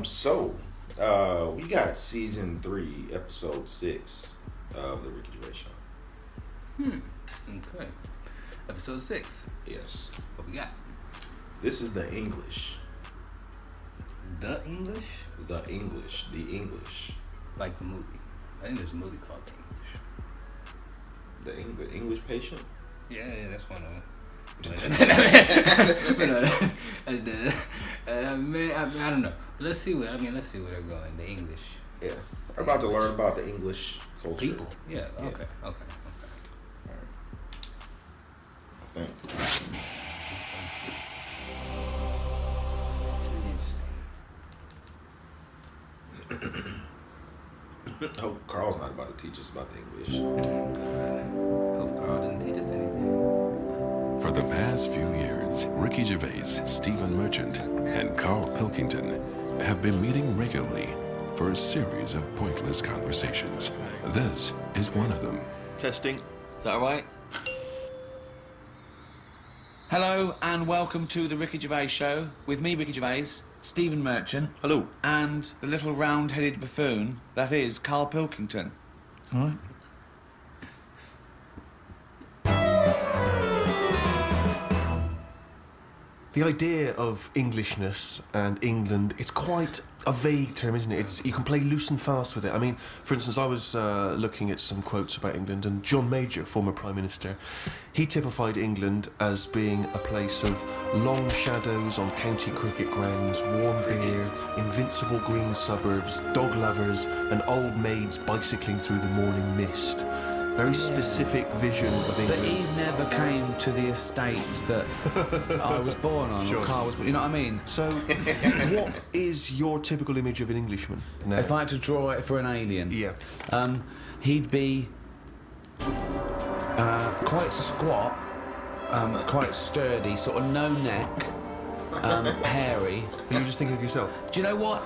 We got season 3, episode 6 of the Ricky Gervais Show. Okay. Episode 6. Yes. What we got? This is the English. The English? The English. Like the movie. I think there's a movie called The English. The English Patient? Yeah, that's one of them. I don't know. Let's see where they're going. The English. Yeah. We're about to learn about the English culture. People. Yeah. Okay. Alright. I think. I hope Carl's not about to teach us about the English. Hope Carl doesn't teach us anything. For the past few years, Ricky Gervais, Stephen Merchant, and Carl Pilkington have been meeting regularly for a series of pointless conversations. This is one of them. Testing. Is that all right? Hello and welcome to the Ricky Gervais Show with me, Ricky Gervais, Stephen Merchant. Hello. And the little round-headed buffoon that is Carl Pilkington. All right. The idea of Englishness and England, it's quite a vague term, isn't it? You can play loose and fast with it. I mean, for instance, I was looking at some quotes about England, and John Major, former Prime Minister, he typified England as being a place of long shadows on county cricket grounds, warm beer, invincible green suburbs, dog lovers, and old maids bicycling through the morning mist. Very specific vision of England. But he never came to the estate that I was born on, Sure. or Carl was born. You know what I mean? So, what is your typical image of an Englishman now? If I had to draw it for an alien, Yeah. He'd be quite squat, quite sturdy, sort of no neck, hairy. Are you just thinking of yourself? Do you know what?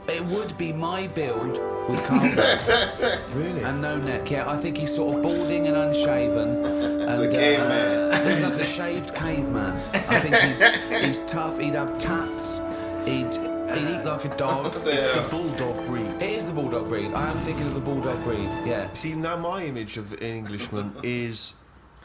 It would be my build with Carl's head. Really? And no neck, yeah. I think he's sort of balding and unshaven. And The caveman. he's like a shaved caveman. I think he's tough. He'd have tats. He'd eat like a dog. It's the bulldog breed. It is the bulldog breed. I am thinking of the bulldog breed, yeah. See, now my image of an Englishman is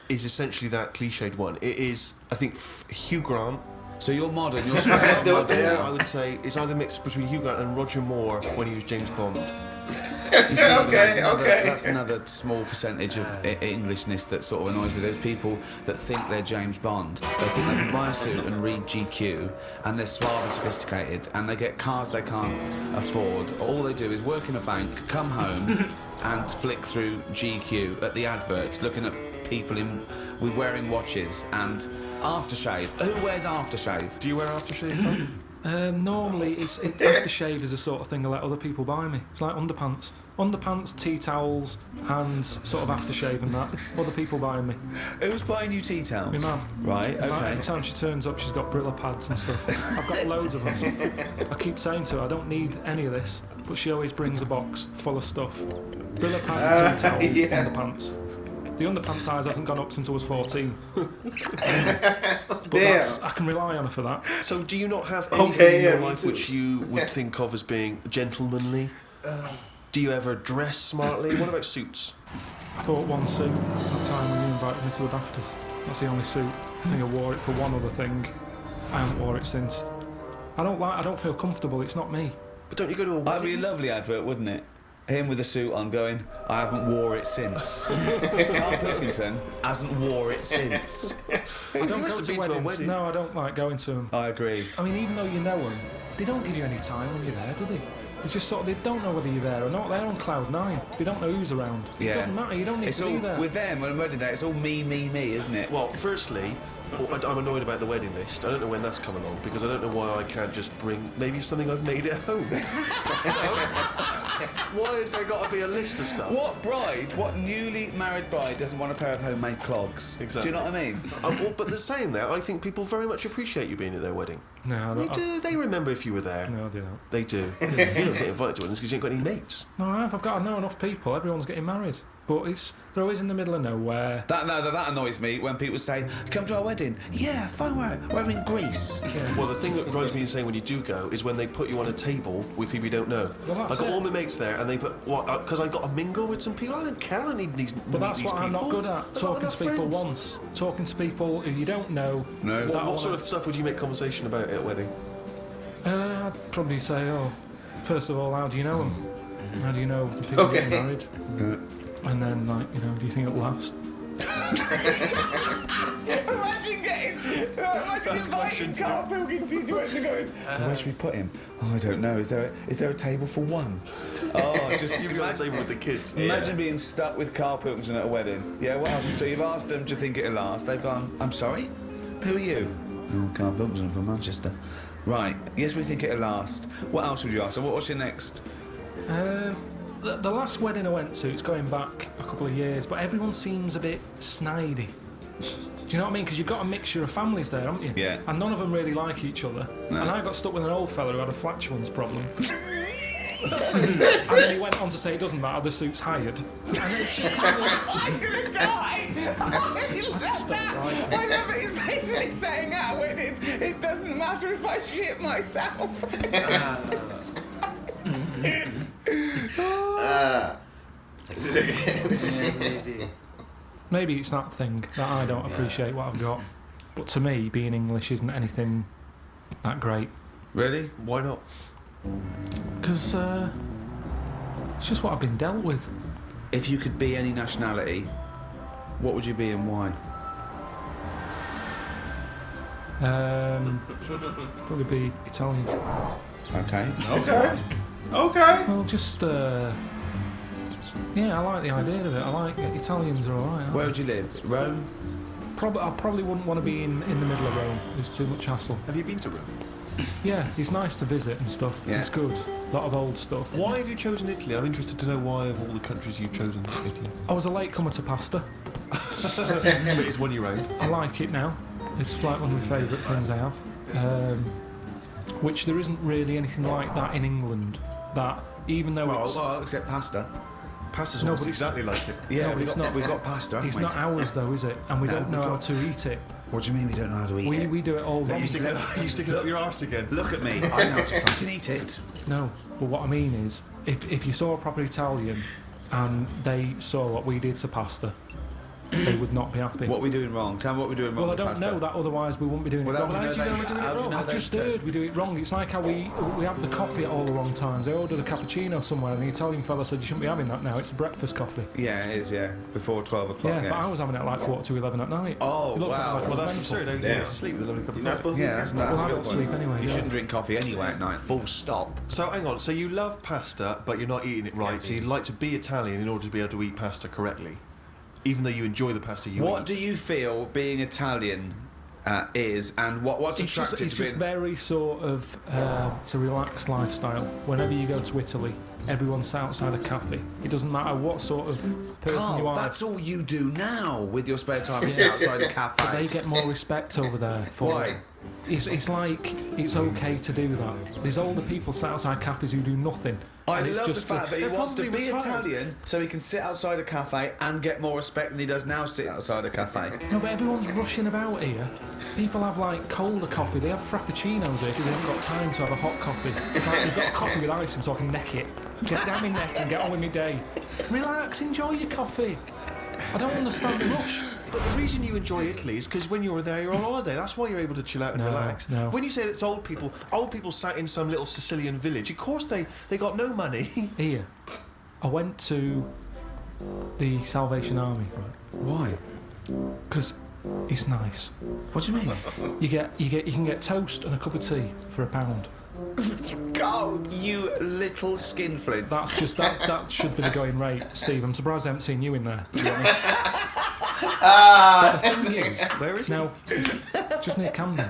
essentially that cliched one. It is, I think, Hugh Grant. So you're modern, you're straight up modern. Yeah, I would say it's either mixed between Hugh Grant and Roger Moore when he was James Bond. You see, Okay. That's another small percentage of Englishness that sort of annoys me. Those people that think they're James Bond. They think they can buy a suit and read GQ, and they're suave and sophisticated, and they get cars they can't afford. All they do is work in a bank, come home, and flick through GQ at the adverts, looking at people with wearing watches and aftershave. Who wears aftershave? Do you wear aftershave? Normally, aftershave is the sort of thing I let other people buy me. It's like underpants, tea towels, and sort of aftershave and that. Other people buying me. Who's buying you tea towels? My mum. Right, okay. Every time she turns up, she's got Brillo pads and stuff. I've got loads of them. I keep saying to her, I don't need any of this, but she always brings a box full of stuff. Brillo pads, tea towels, underpants. The underpants size hasn't gone up since I was 14. But I can rely on her for that. So do you not have anything in your life which you would think of as being gentlemanly? Do you ever dress smartly? What about suits? I bought one suit that time when you invited me to the BAFTAs. That's the only suit. I think I wore it for one other thing. I haven't wore it since. I don't feel comfortable. It's not me. But don't you go to a wedding? That'd be a lovely advert, wouldn't it? Him with a suit on going, I haven't wore it since. Carl Pilkington hasn't wore it since. I don't go to weddings. No, I don't like going to them. I agree. I mean, even though you know them, they don't give you any time when you're there, do they? It's just sort of, they don't know whether you're there or not. They're on cloud 9. They don't know who's around. Yeah. It doesn't matter. You don't need to be there. With them, on a wedding day, it's all me, isn't it? Well, firstly, I'm annoyed about the wedding list. I don't know when that's coming along because I don't know why I can't just bring maybe something I've made at home. Why has there got to be a list of stuff? What newly married bride doesn't want a pair of homemade clogs? Exactly. Do you know what I mean? But saying that, I think people very much appreciate you being at their wedding. No, They do. They remember if you were there. No, they don't. They do. You don't get invited to weddings because you ain't got any mates. No, I've got to know enough people. Everyone's getting married. but they're always in the middle of nowhere. That annoys me when people say, "Come to our wedding." Yeah, fine. We're in Greece. Well, the thing that drives me insane when you do go is when they put you on a table with people you don't know. Well, I got all my mates there, and they put because I got to mingle with some people. I don't care. I need these. But that's what I'm not good at. Talking to people once. Talking to people who you don't know. No. What sort of stuff would you make conversation about at a wedding? I'd probably say, first of all, how do you know them? How do you know the people getting married? And then, do you think it'll last? Imagine inviting Carl Pilkington to it and going, where should we put him? Oh, I don't know. Is there a table for one? Oh, just You be on the table with the kids. imagine being stuck with Carl Pilkington at a wedding. Yeah, well, so you've asked them, do you think it'll last? They've gone, I'm sorry? Who are you? Oh, Carl Pilkington from Manchester. Right, yes, we think it'll last. What else would you ask? So what's your next? The last wedding I went to, it's going back a couple of years, but everyone seems a bit snidey. Do you know what I mean? Because you've got a mixture of families there, haven't you? Yeah. And none of them really like each other. No. And I got stuck with an old fella who had a flatulence problem. And then he went on to say, it doesn't matter, the suit's hired. And it's just kind of like, I'm gonna die! I love that! I love that he's basically saying at a wedding, it doesn't matter if I shit myself. maybe it's that thing that I don't appreciate what I've got. But to me, being English isn't anything that great. Really? Why not? Because it's just what I've been dealt with. If you could be any nationality, what would you be and why? Probably be Italian. Okay. Okay. Well, just I like the idea of it. I like it. Italians are alright. Where would you live? Rome? I probably wouldn't want to be in the middle of Rome. There's too much hassle. Have you been to Rome? Yeah, it's nice to visit and stuff. Yeah. It's good. A lot of old stuff. Why have you chosen Italy? I'm interested to know why of all the countries you've chosen Italy. I was a late comer to pasta. But it's one year old. I like it now. It's like one of my favourite things I have. Which there isn't really anything like that in England. That even though it's except pasta. Pasta's No, almost but it's- exactly like it. Yeah, No, it's not. We've got pasta. haven't it's we? not ours though, is it? And we No, don't know we've how got- to eat it. What do you mean we don't know how to eat it? We do it all wrong. You stick it up your arse again. Look at me. I know how to fucking eat it. No, but what I mean is, if you saw a proper Italian and they saw what we did to pasta, they would not be happy. What are we doing wrong? Tell me what we're doing wrong Well, I with don't pasta. know that, otherwise we wouldn't be doing it wrong. how do you know we're doing it wrong? I've just heard we do it wrong. It's like how we have the coffee at all the wrong times. I ordered a cappuccino somewhere and the Italian fella said you shouldn't be having that now, it's breakfast coffee. Yeah, it is, yeah. Before 12 o'clock, Yeah, but I was having it at like 11 at night. Oh, It looks wow. Like Well, that's mental. absurd. Don't you get to sleep with a lovely cup of You're not coffee. supposed to. Yeah, that's Well, a I good don't point. sleep anyway. You yeah. shouldn't drink coffee anyway at night, full stop. So hang on. So you love pasta, but you're not eating it right. So you'd like to be Italian in order to be able to eat pasta correctly, even though you enjoy the pasta you What eat. do you feel being Italian is, and what's It's just, attracted it's to just being... very sort of it's a relaxed lifestyle. Whenever you go to Italy, everyone's outside a cafe. It doesn't matter what sort of person Carl, you are. that's all you do now with your spare time is sit outside a They cafe. get more respect over there. For Why? it. It's like it's okay to do that. There's older people sat outside cafes who do nothing. I and it's love the just fact that he they're wants to probably be retired. Italian so he can sit outside a cafe and get more respect than he does now sit outside a cafe. No, but everyone's rushing about here. People have like colder coffee. They have frappuccinos here because they haven't got time to have a hot coffee. It's like you've got a coffee with ice in so I can neck it. Get down my neck and get on with my day. Relax, enjoy your coffee. I don't understand the rush. But the reason you enjoy Italy is because when you're there, you're on holiday. That's why you're able to chill out and No, relax. no. When you say it's old people sat in some little Sicilian village. Of course they got no money. Here, I went to the Salvation Army Why? because it's nice. What do you mean? You can get toast and a cup of tea for £1. Go, you little skinflint. That's just that should be the going rate, Steve. I'm surprised I haven't seen you in there. To be honest. But the thing is, Where is it? now just near Camden,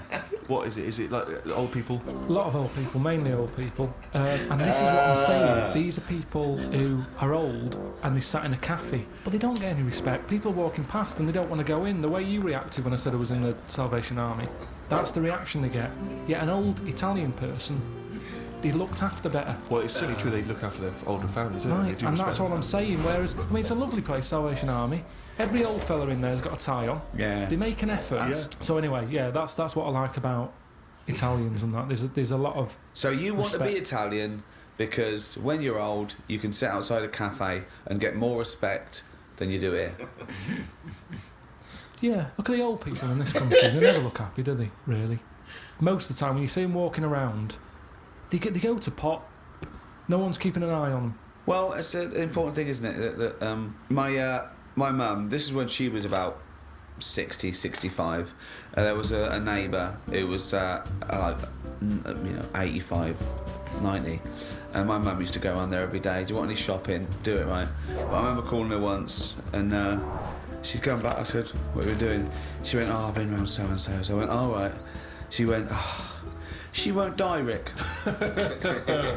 What is it? Is it like old people? a lot of old people, mainly old people, and this is what I'm saying. These are people who are old and they sat in a cafe, but they don't get any respect. People are walking past and they don't want to go in. The way you reacted when I said I was in the Salvation Army, that's the reaction they get. Yet an old Italian person they looked after better. Well, it's certainly true they look after their older families, don't they? Right, They do and that's respect all I'm them. saying. Whereas, I mean, it's a lovely place, Salvation Army. Every old fella in there's got a tie on. Yeah. They make an effort. Yeah. So anyway, yeah, that's what I like about Italians and that. There's a lot of So you want to be respect. Italian because when you're old, you can sit outside a cafe and get more respect than you do here. Yeah, look at the old people in this country. They never look happy, do they? Really? Most of the time, when you see them walking around, they go to pot. No one's keeping an eye on them. Well, it's an important thing, isn't it? That my mum, this is when she was about 60, 65. There was a neighbour who was 85, 90. And my mum used to go around there every day. Do you want any shopping? Do it, right? But I remember calling her once and she'd come back. I said, what are you doing? She went, I've been around so-and-so. So I went, all right. She went, she won't die, Rick.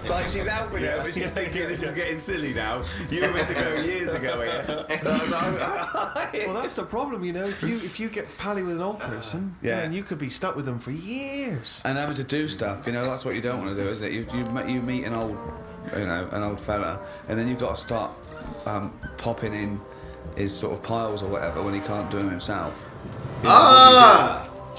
Like she's helping her, but she's thinking this is getting silly now. You were meant to go years ago here. And I was like, Well, that's the problem, you know. If you get pally with an old person, Yeah. then you could be stuck with them for years. and having to do stuff, that's what you don't want to do, isn't it? You meet an old fella, and then you've got to start popping in his sort of piles or whatever when he can't do them himself.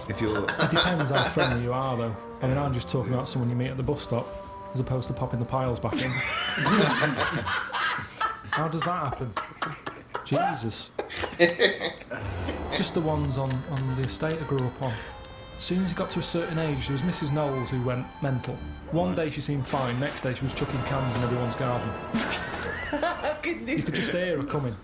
If you're It depends how friendly you are, though. I mean, I'm just talking about someone you meet at the bus stop, as opposed to popping the piles back in. How does that happen? Jesus. Just the ones on the estate I grew up on. As soon as he got to a certain age, there was Mrs. Knowles who went mental. One day she seemed fine, next day she was chucking cans in everyone's garden. You could just hear her coming.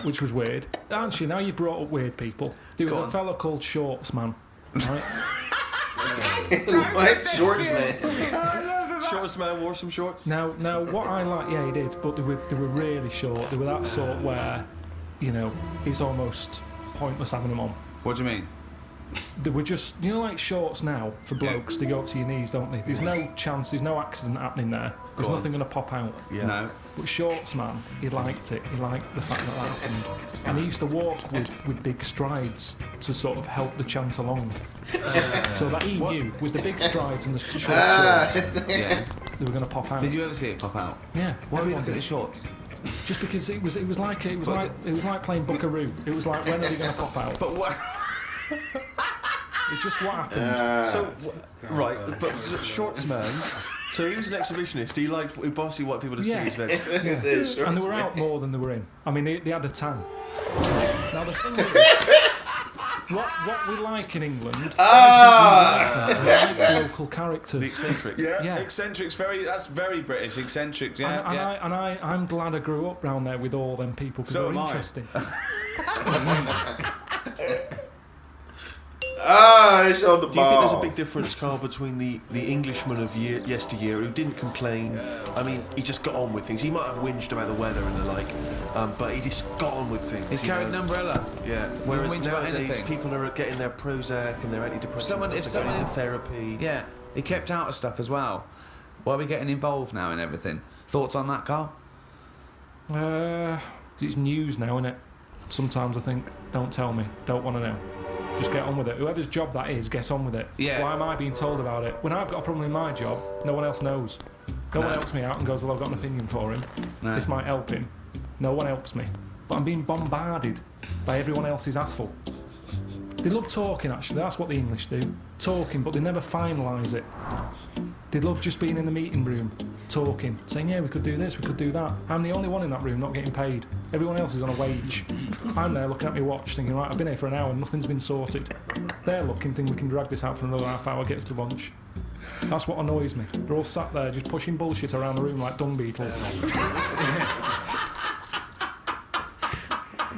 Which was weird. Aren't you? Now you've brought up weird people. There was a fella called Shorts Man. Right? What? Shorts, man. Shorts man wore some shorts. Now, what I like, yeah, he did, but they were really short. They were that sort where, it's almost pointless having them on. what do you mean? They were just, like shorts now for blokes. They go up to your knees, don't they? There's no chance. There's no accident happening there. There's Go on. nothing going to pop out. Yeah. No. But Shorts Man, he liked it. He liked the fact that happened, and he used to walk with big strides to sort of help the chant along. So that he knew was the big strides and the short shorts Yeah. they were going to pop out. Did you ever see it pop out? Yeah. Why were you everyone looking at did. the shorts? Just because it was like playing Buckaroo. It was like, when are they going to pop out? But what? It's just what happened. Right, but shorts man. So he was an exhibitionist. He basically wanted people to see his leg. And they were out more than they were in. I mean, they had a tan. Now the thing is, what we like in England, we like local The characters. eccentric. Yeah. Eccentrics, that's very British. Eccentrics, yeah. I'm glad I grew up round there with all them people because So they're am I. interesting. They showed the balls. Do you think there's a big difference, Carl, between the Englishman of yesteryear who didn't complain? I mean, he just got on with things. He might have whinged about the weather and the like, but he just got on with things. He carried an umbrella. Yeah. Whereas whinge about nowadays, anything. people are getting their Prozac and their antidepressants. They're going into therapy. Yeah, he kept out of stuff as well. Why are we getting involved now in everything? Thoughts on that, Carl? It's news now, innit? Sometimes I think, don't tell me, don't want to know. Just get on with it. Whoever's job that is, get on with it. Yeah. Why am I being told about it? When I've got a problem in my job, no one else knows. No one helps me out and goes, well, I've got an opinion for him. No. This might help him. No one helps me. But I'm being bombarded by everyone else's hassle. They love talking, actually. That's what the English do. Talking, but they never finalise it. They love just being in the meeting room, talking, saying, yeah, we could do this, we could do that. I'm the only one in that room not getting paid. Everyone else is on a wage. I'm there looking at my watch, thinking, right, I've been here for an hour and nothing's been sorted. They're looking, thinking we can drag this out for another half hour, get us to lunch. That's what annoys me. They're all sat there just pushing bullshit around the room like dung beetles.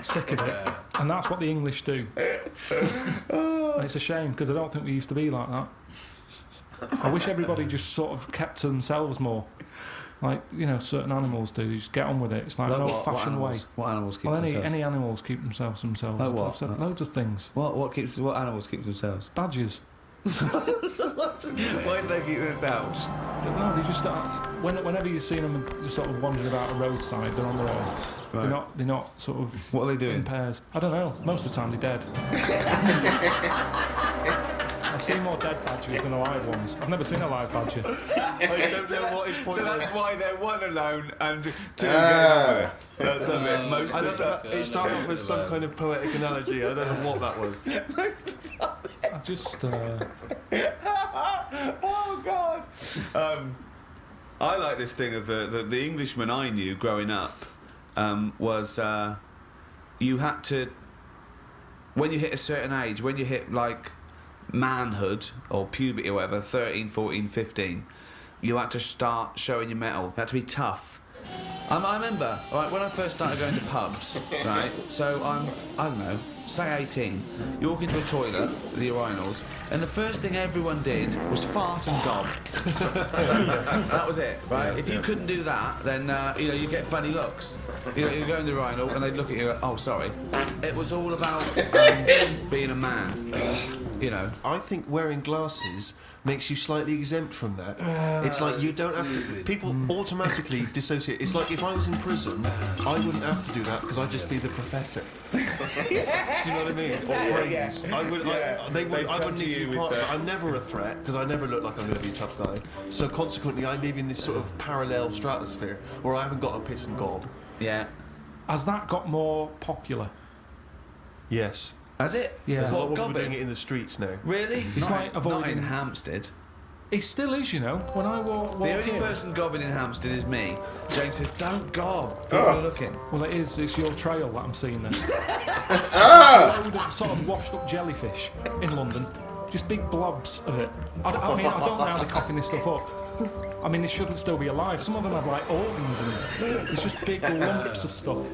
Sick of it. And that's what the English do. And it's a shame, because I don't think we used to be like that. I wish everybody just sort of kept to themselves more. Like, certain animals do. You just get on with it. It's like an old-fashioned way. What animals keep Well, themselves? any animals keep themselves to themselves. Like what? I've said loads of things. What animals keep themselves? Badgers. Why do they keep themselves? No, they just whenever you see them just sort of wandering about a roadside, they're on their own. Right. They're not sort of What are they in doing? pairs. I don't know. Most of the time they're dead. I've seen more dead badgers than alive ones. I've never seen a live badger. I don't know what his point So was. that's why they're one alone and two getting That's it. Most I of the don't time. know, it started off as some kind of poetic analogy. I don't know what that was. I just. Oh God. I like this thing of the Englishman I knew growing up was you had to, when you hit a certain age, when you hit like manhood or puberty or whatever, 13, 14, 15, you had to start showing your mettle. You had to be tough. I remember, right, when I first started going to pubs, right, so I don't know, say 18, you walk into a toilet, the urinals, and the first thing everyone did was fart and gob. That was it, right? If you couldn't do that, then, you get funny looks. You go in the urinal and they'd look at you and go, oh, sorry. It was all about being a man, I think wearing glasses makes you slightly exempt from that. It's like you don't have to. People automatically dissociate. It's like if I was in prison, I wouldn't have to do that because I'd just be the professor. Do you know what I mean? Or brains. I would. I wouldn't need to be part of it. I'm never a threat because I never look like I'm going to be a tough guy. So consequently, I live in this sort of parallel stratosphere where I haven't got a piss and gob. Yeah. Has that got more popular? Yes. Has it? Yeah. There's a lot more people gobbing? doing it in the streets now. Really? It's not, like not avoiding- in Hampstead. It still is, when I walk The only in. person gobbing in Hampstead is me. Jane says, don't gob. People are looking. Well, it's your trail that I'm seeing there. A load of sort of washed up jellyfish in London. Just big blobs of it. I don't know how they're coughing this stuff up. I mean, they shouldn't still be alive. Some of them have, like, organs in it. It's just big lumps of stuff.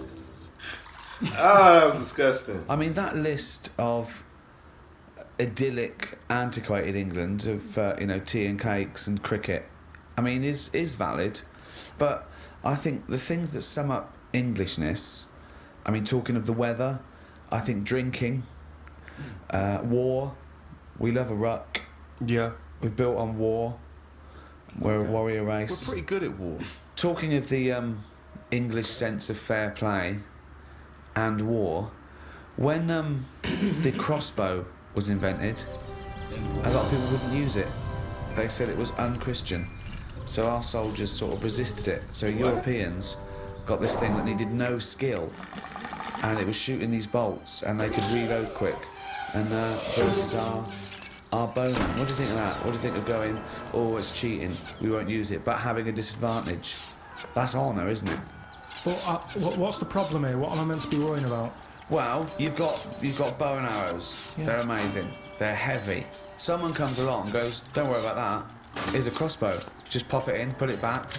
That was disgusting. I mean, that list of idyllic, antiquated England of tea and cakes and cricket, I mean, is valid, but I think the things that sum up Englishness, I mean, talking of the weather, I think drinking, war, we love a ruck. Yeah. We're built on war. We're a warrior We're race. pretty good at war. Talking of the English sense of fair play and war, when the crossbow was invented, a lot of people wouldn't use it. They said it was unchristian. So our soldiers sort of resisted it. So Europeans got this thing that needed no skill, and it was shooting these bolts, and they could reload quick. And versus our bowmen. What do you think of that? What do you think of going, oh, it's cheating, we won't use it, but having a disadvantage? That's honour, isn't it? But what's the problem here? What am I meant to be worrying about? Well, you've got bow and arrows. Yeah. They're amazing. They're heavy. Someone comes along and goes, don't worry about that. Here's a crossbow. Just pop it in, put it back.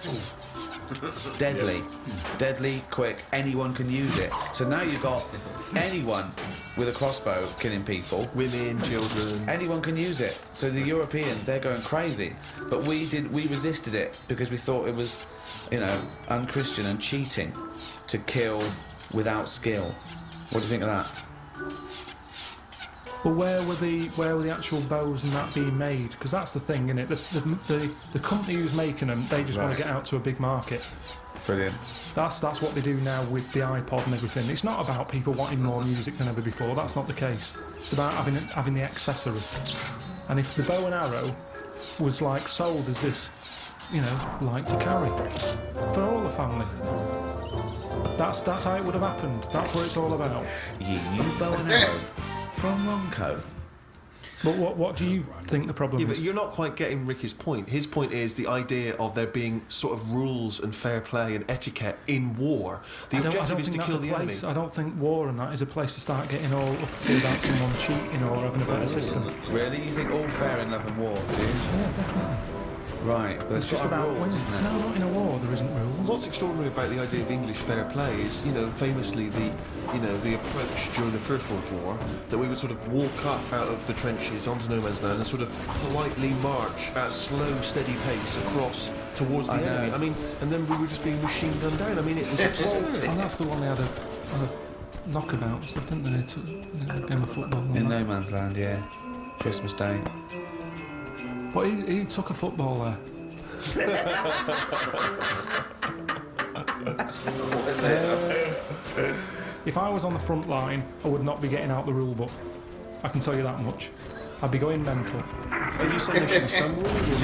Deadly. Deadly, quick. Anyone can use it. So now you've got anyone with a crossbow killing people. Women, children. Anyone can use it. So the Europeans, they're going crazy. But we resisted it because we thought it was, unchristian and cheating to kill without skill. What do you think of that? Well, where were the actual bows and that being made? Because that's the thing, isn't it? The company who's making them, they just want to get out to a big market. Brilliant. That's what they do now with the iPod and everything. It's not about people wanting more music than ever before. That's not the case. It's about having the accessory. And if the bow and arrow was like sold as this, like to carry for all the family, that's how it would have happened. That's what it's all about. You bow and arrow from Ronco. But what do you think the problem But is? you're not quite getting Ricky's point. His point is the idea of there being sort of rules and fair play and etiquette in war. The I don't objective is think to that's kill a the enemy. place. I don't think war and that is a place to start getting all up to about someone cheating or having a better system. Really? You think all fair in love and war, do you? Yeah, definitely. Right, but It's just about rules, isn't it? No, not in a war. There isn't rules. What's extraordinary about the idea of English fair play is, famously the approach during the First World War, that we would sort of walk up out of the trenches onto no man's land and sort of politely march at a slow, steady pace across towards the enemy. I mean, and then we were just being machine gunned down. I mean, it was absurd. And that's the one they had a knockabout stuff, didn't they? To game of football. And In that. no man's land, yeah. Christmas Day. But he took a football there. If I was on the front line, I would not be getting out the rule book. I can tell you that much. I'd be going mental. Are you saying there should be some rules?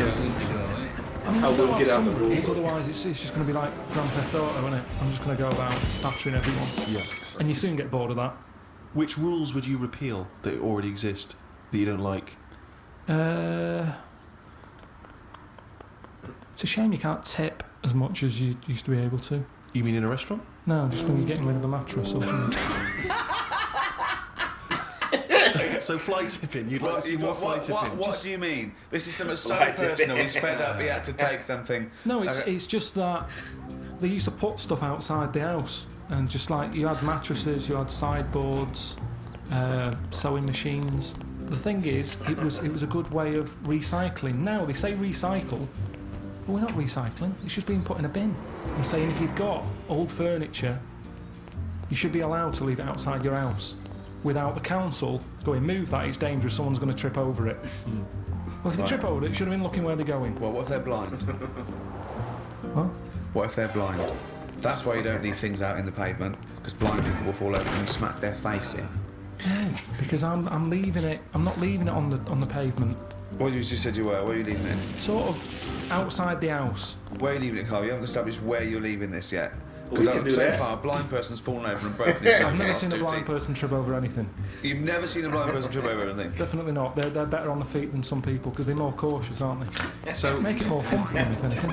I mean, I you will don't get have out some the rules. rules, otherwise it's just going to be like Grand Theft Auto, isn't it? I'm just going to go about battering everyone. Yeah. And you soon get bored of that. Which rules would you repeal that already exist that you don't like? It's a shame you can't tip as much as you used to be able to. You mean in a restaurant? No, just when you're getting rid of a mattress or something. So flight tipping, you'd like to see more flight tipping? What do you mean? This is something so Flight tipping. personal. He's fed up. He had to take something. No, it's, Okay. it's just that they used to put stuff outside the house, and just like you had mattresses, you had sideboards, sewing machines. The thing is, it was a good way of recycling. Now they say recycle, but we're not recycling. It's just being put in a bin. I'm saying if you've got old furniture, you should be allowed to leave it outside your house without the council going, move that, it's dangerous, someone's going to trip over it. Well, if they trip over it, it should have been looking where they're going. Well, what if they're blind? What? What if they're blind? That's why you don't leave things out in the pavement, because blind people will fall over and smack their face in. No, because I'm leaving it. I'm not leaving it on the pavement. What you just said you were. Where are you leaving it? Sort of outside the house. Where are you leaving it, Carl? You haven't established where you're leaving this yet. We Because can do so that. far, a blind person's fallen over and broken his I've never nose. seen a blind person trip over anything. You've never seen a blind person trip over anything? Definitely not. They're better on the feet than some people because they're more cautious, aren't they? So Make it more fun for them, if anything.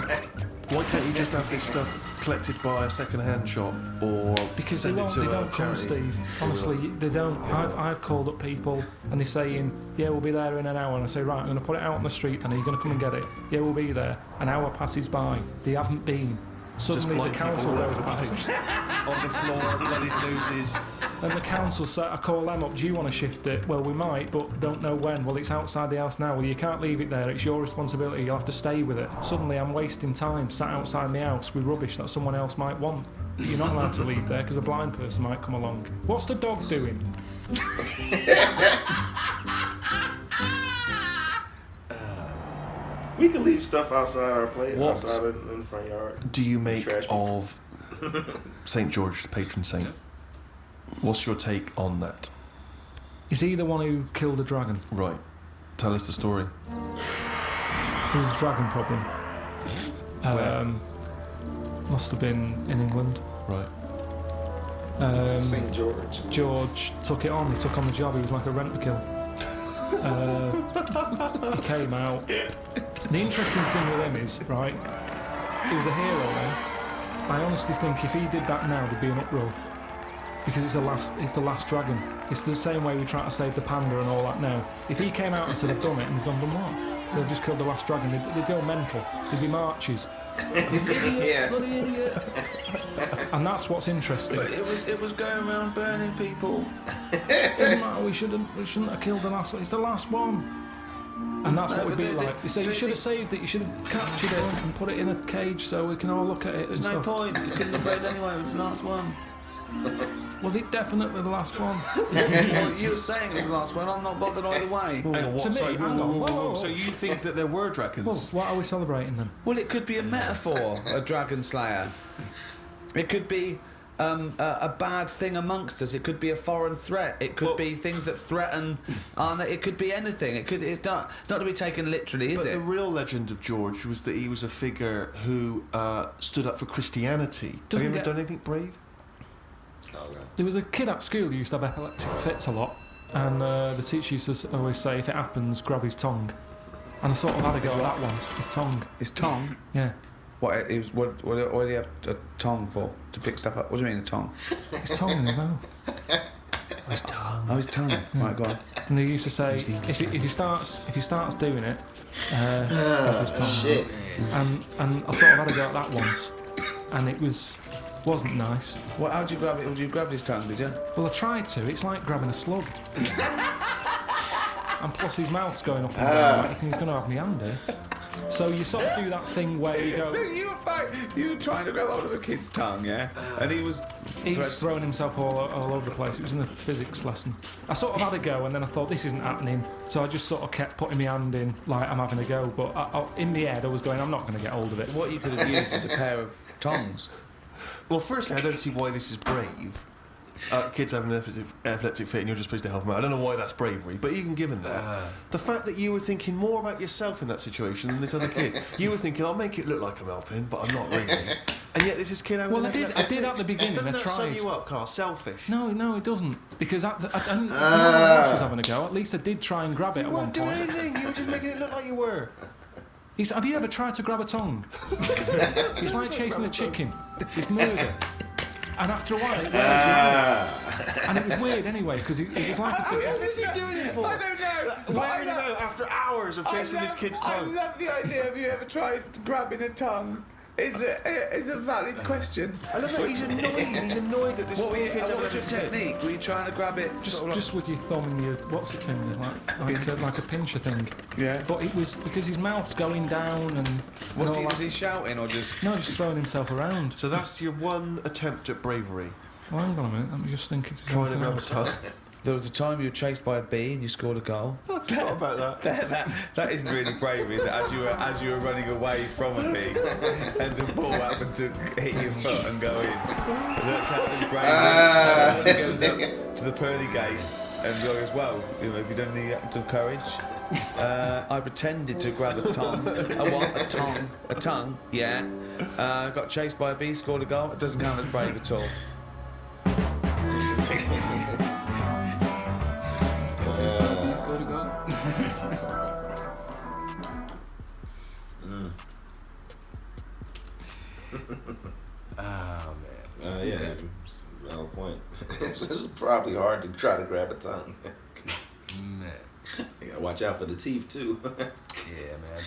why can't you just have this stuff collected by a second-hand shop or Because they send it won't. to They a don't come, charity? Steve. Honestly, they don't. I've called up people and they're saying, "Yeah, we'll be there in an hour." And I say, "Right, I'm going to put it out on the street, and are you going to come and get it?" "Yeah, we'll be there." An hour passes by. They haven't been. Suddenly, the blind council people goes past. on the floor, bloodied noses. And the council said, I call them up, do you want to shift it? Well, we might, but don't know when. Well, it's outside the house now. Well, you can't leave it there. It's your responsibility. You'll have to stay with it. Suddenly, I'm wasting time sat outside the house with rubbish that someone else might want. You're not allowed to leave there because a blind person might come along. What's the dog doing? We can leave stuff outside our place, What? outside in the front yard. Do you make Trash people. of St. George, the patron saint? What's your take on that? Is he the one who killed the dragon? Right. Tell us the story. There was a dragon problem. Where? Must have been in England. Right. St. George. George took it on. He took on the job. He was like a rent-a-kill. He came out. The interesting thing with him is, right, he was a hero then. I honestly think if he did that now, there'd be an uproar. Because it's the last dragon. It's the same way we try to save the panda and all that now. If he came out and said, I've done it, and he's done what? They've just killed the last dragon. They'd go mental. There'd be marches. Idiot, Yeah. bloody idiot. And that's what's interesting. But it was going around burning people. Doesn't matter, we shouldn't have killed the last one. It's the last one. And that's what we'd be like. They say you should have saved it, you should have captured it and put it in a cage so we can all look at it. There's and no stuff. point. You couldn't have read anyway. It was the last one. Was it definitely the last one? Well, you were saying it was the last one. I'm not bothered either way. To me, hang on. Whoa. So you think that there were Well, dragons? what are we celebrating then? Well, it could be a metaphor, a dragon slayer. It could be a bad thing amongst us. It could be a foreign threat. It could be things that threaten. It could be anything. It's not to be taken literally, is But it? the real legend of George was that he was a figure who stood up for Christianity. Doesn't Have you ever get- done anything brave? There was a kid at school who used to have epileptic fits a lot, and the teacher used to always say, if it happens, grab his tongue. And I sort of had a go at that once. His tongue. His tongue. Yeah. What do you have a tongue for? To pick stuff up? What do you mean a tongue? His tongue in his mouth. His tongue. Oh, his tongue. Right, go on. And they used to say, if he starts doing it, grab his tongue. Shit. And I sort of had a go at that once, and it wasn't nice. Well, how'd you grab it? You grabbed his tongue, did you? Well, I tried to. It's like grabbing a slug. And plus his mouth's going up and down. I think he's going to have me hand here. So you sort of do that thing where you go. So you were trying to grab hold of a kid's tongue, yeah? And He's throwing himself all over the place. It was in the physics lesson. I sort of had a go, and then I thought, this isn't happening. So I just sort of kept putting my hand in, like I'm having a go. But in the head, I was going, I'm not going to get hold of it. What you could have used is a pair of tongs. Well, firstly, I don't see why this is brave. kids having an epileptic fit and you're just supposed to help them out. I don't know why that's bravery, but even given that, the fact that you were thinking more about yourself in that situation than this other kid, you were thinking, I'll make it look like I'm helping, but I'm not really. And yet, this is kid having. Well, I did at the beginning. Doesn't I that tried. sum you up, Carl? Selfish. No, it doesn't. Because no one else was having a go. At least I did try and grab it You at one weren't doing point. anything. You were just making it look like you were. Have you ever tried to grab a tongue? It's like chasing a chicken. It's murder. And after a while, it wears you out. And it was weird anyway, because it was like a bit... What was he doing it for? I don't know. Wearing him out after hours of chasing this kid's tongue. I love the idea of you ever tried grabbing a tongue. It's a valid question. I love that he's annoyed. He's annoyed that this What poor kid's having was your a fit. technique? Were you trying to grab it? Just with your thumb and your what's it finger, like a pincher thing. Yeah. But it was because his mouth's going down and Was all that. he shouting or just? No, just throwing himself around. So that's your one attempt at bravery. Well, hang on a minute. Let me just think. It's Trying to something grab a else. tongue. There was a time you were chased by a bee and you scored a goal. What about that? That isn't really bravery, is it? As you were running away from a bee, and the ball happened to hit your foot and go in. That was bravery. He goes up to the pearly gates and goes, "Well, have you done the act of courage?" I pretended to grab a tongue. A what? A tongue? A tongue? Yeah. Got chased by a bee, scored a goal. It doesn't count as brave at all. Oh man. Yeah, Okay. valid point. It's probably hard to try to grab a tongue. Man. You gotta watch out for the teeth too. Yeah, man.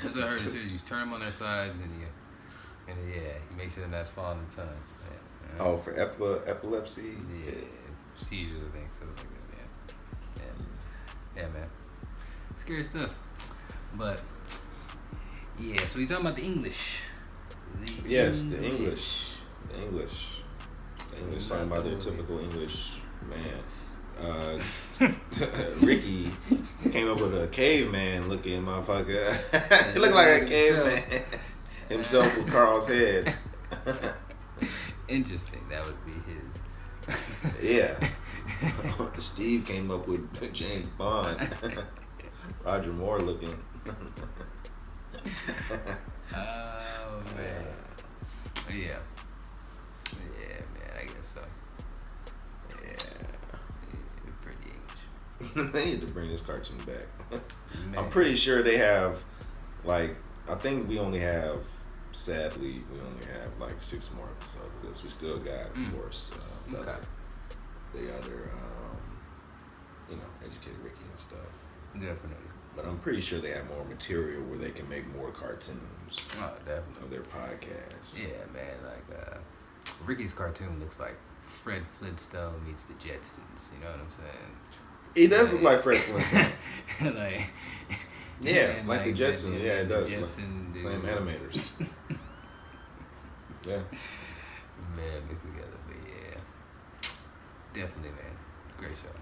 That's what I heard too. You turn them on their sides and you make sure they're not swallowing the tongue. Yeah. Oh, for epilepsy. Yeah. Seizures, I think, something like that. Yeah, man. Scary stuff. But yeah, so he's talking about the English. Yes, the English. Talking about their typical English man. Ricky came up with a caveman looking motherfucker. He looked like a caveman himself with Carl's head. Interesting. That would be his. Yeah. Steve came up with James Bond. Roger Moore looking. Oh man. Yeah. Yeah, man. I guess so. Yeah. Pretty English. They need to bring this cartoon back. Man. I'm pretty sure they have, I think sadly, we only have 6 more episodes of this. We still got, of course, the other, Educated Ricky and stuff. Definitely. But I'm pretty sure they have more material where they can make more cartoons Oh, definitely. of their podcast. Yeah, man. Ricky's cartoon looks like Fred Flintstone meets the Jetsons. You know what I'm saying? It does look like Fred Flintstone. Yeah, man, like the Jetsons. Yeah, it does. Jetson, Same animators. Yeah. Man, mixed together. But yeah. Definitely, man. Great show.